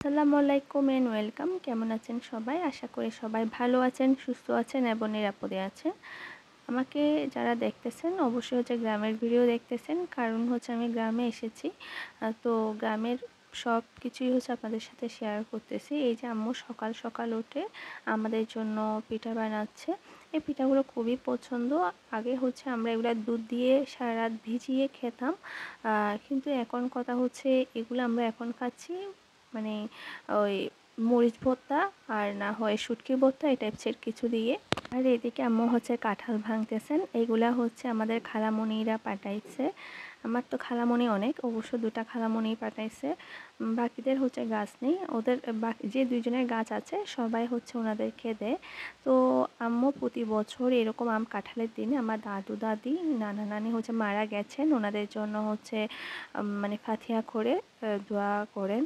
আসসালামু আলাইকুম and welcome. কেমন আছেন সবাই? আশা করি সবাই ভালো আছেন, সুস্থ আছেন এবং নিরাপদে আছেন। আমাকে যারা দেখতেছেন অবশ্যই গ্রামের ভিডিও দেখতেছেন, কারণ আমি গ্রামে এসেছি। তো গ্রামের সব কিছুই আপনাদের সাথে শেয়ার করতেছি। এই যে আম্মু সকাল সকাল উঠে আমাদের জন্য পিঠা বানাচ্ছে। এই পিঠাগুলো খুবই পছন্দ। আগে আমরা এগুলা দুধ দিয়ে সারা রাত ভিজিয়ে খেতাম, কিন্তু এখন কথা এগুলো আমরা এখন খাচ্ছি মানে ওই মরিচ ভর্তা আর না হয় শুটকি ভর্তা এই টাইপসের কিছু দিয়ে। আর এদিকে আম্মু কাঁঠাল ভাঙতেছেন। এগুলা আমাদের খালামণিরা পাঠাইছে। আমার তো খালামণি অনেক, অবশ্য দুটা খালামণি পাঠাইছে। বাকিদের গাছ নেই, ওদের বাকি যে দুইজনের গাছ আছে সবাই ওনাদেরকে দেয়। তো আম্মু প্রতি বছর এরকম আম কাঁঠালের দিনে আমার দাদু দাদি নানা নানি মারা গেছেন, ওনাদের জন্য মানে ফাতিহা করে দোয়া করেন।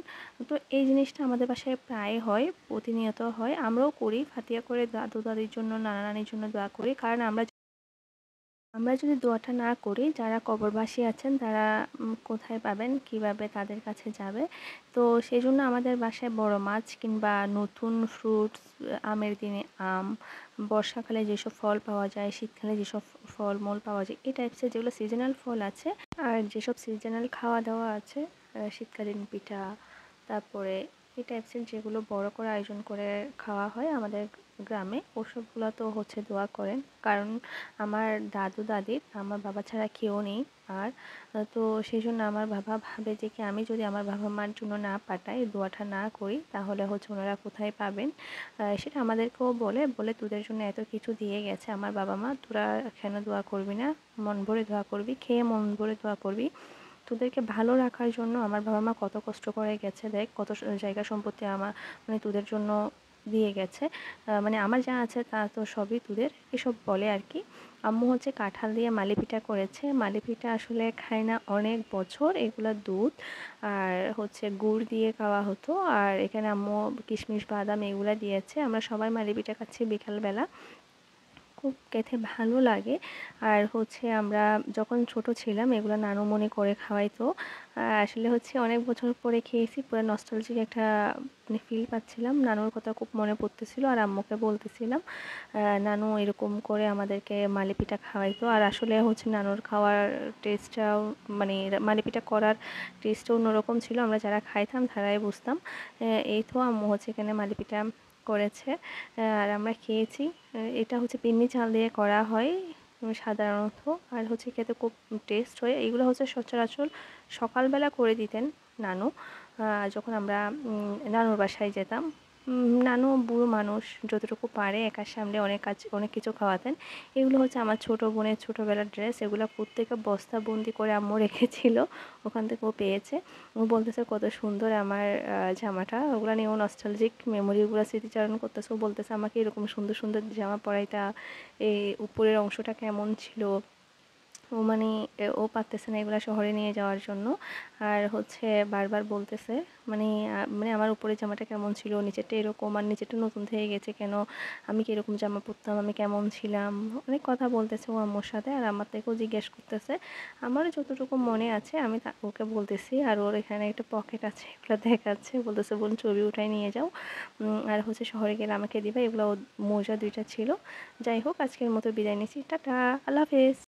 তো এই জিনিসটা আমাদের বাসায় প্রায় হয়, প্রতিনিয়ত হয়। আমরাও করি, ফাতিহা করে দাদু দাদির জন্য নানা নানির জন্য দোয়া করি। কারণ আমরা যদি দোয়াটা না করি, যারা কবরবাসী আছেন তারা কোথায় পাবেন, কিভাবে তাদের কাছে যাবে? তো সেই জন্য আমাদের বাসায় বড় মাছ কিংবা নতুন ফ্রুটস, আমের দিনে আম, বর্ষাকালে যেসব ফল পাওয়া যায়, শীতকালে যেসব ফলমূল পাওয়া যায়, এই টাইপসের যেগুলো সিজনাল ফল আছে আর যেসব সিজনাল খাওয়া দাওয়া আছে, শীতকালীন পিঠা, তারপরে এই টাইপসের যেগুলো বড় করে আয়োজন করে খাওয়া হয় আমাদের গ্রামে, ওসবগুলো তো দোয়া করেন। কারণ আমার দাদু দাদির আমার বাবা ছাড়া কেউ নেই। আর তো সেই জন্য আমার বাবা ভাবে যে কি আমি যদি আমার বাবা মার জন্য না পাঠাই, দোয়াটা না করি, তাহলে ওনারা কোথায় পাবেন। সেটা আমাদেরকেও বলে বলে তোদের জন্য এত কিছু দিয়ে গেছে আমার বাবা মা, তোরা কেন দোয়া করবি না? মন ভরে দোয়া করবি, খেয়ে মন ভরে দোয়া করবি। তোদেরকে ভালো রাখার জন্য আমার বাবা মা কত কষ্ট করে গেছে, দেখ কত জায়গা সম্পত্তি আমার তোদের জন্য দিয়ে গেছে। মানে আমার যা আছে তা তো সবই তোদের, এসব বলে আর কি। আম্মু কাঁঠাল দিয়ে মালিপিঠা করেছে। মালিপিঠা আসলে খাই না অনেক বছর, এগুলা দুধ আর গুড় দিয়ে খাওয়া হতো। আর এখানে আম্মু কিশমিশ বাদাম এগুলা দিয়েছে। আমরা সবাই মালিপিঠা খাচ্ছি বিকালবেলা, খুব খেতে ভালো লাগে। আর আমরা যখন ছোট ছিলাম এগুলো নানুমণি করে খাওয়াইতো। আসলে অনেক বছর পরে খেয়েছি, পুরো নস্টালজিক একটা মানে ফিল পাচ্ছিলাম। নানুর কথা খুব মনে পড়তেছিল আর আম্মুকে বলতেছিলাম নানু এরকম করে আমাদেরকে মালিপিঠা খাওয়াইতো। আর আসলে নানুর খাওয়ার টেস্টটাও মানে মালিপিঠা করার টেস্টটা অন্যরকম ছিল, আমরা যারা খাইতাম তারাই বুঝতাম। এই তো আম্মু এখানে মালিপিঠা করেছে আর আমরা খেয়েছি। এটা পিন্নি চাল দিয়ে করা হয় সাধারণত, আর খেতে খুব টেস্ট হয়। এগুলো সচরাচর সকালবেলা করে দিতেন নানু, যখন আমরা নানুর বাসায় যেতাম। নানু বুড়ো মানুষ, যতটুকু পারে একার সামনে অনেক কাজ অনেক কিছু খাওয়াতেন। এগুলো আমার ছোটো বোনের ছোটোবেলার ড্রেস, এগুলো প্রত্যেকে বস্তা বন্দি করে আম্মু রেখেছিল, ওখান থেকে ও পেয়েছে। ও বলতেছে কত সুন্দর আমার জামাটা, ওগুলো নিয়ে ও নস্টালজিক মেমোরিগুলো স্মৃতিচারণ করতেছে। ও বলতেছে আমাকে এরকম সুন্দর সুন্দর জামা পরাইতা, এই উপরের অংশটা কেমন ছিল। ও মানে ও পারতেছে না এগুলো শহরে নিয়ে যাওয়ার জন্য। আর বারবার বলতেছে মানে মানে আমার উপরের জামাটা কেমন ছিল, নিচেরটা এরকম, আর নিচেরটা নতুন থেকে গেছে কেন, আমি কি এরকম জামা পরতাম, আমি কেমন ছিলাম, অনেক কথা বলতেছে ও আম্মুর সাথে। আর আমার থেকেও জিজ্ঞেস করতেছে, আমারও যতটুকু মনে আছে আমি ওকে বলতেছি। আর ওর এখানে একটা পকেট আছে, এগুলো দেখাচ্ছে, বলতেছে বোন ছবি উঠাই নিয়ে যাও, আর শহরে গেলে আমাকে দিবে। এগুলো মোজা দুইটা ছিল। যাই হোক, আজকের মতো বিদায় নিচ্ছি, টাটা, আল্লাহ হাফেজ।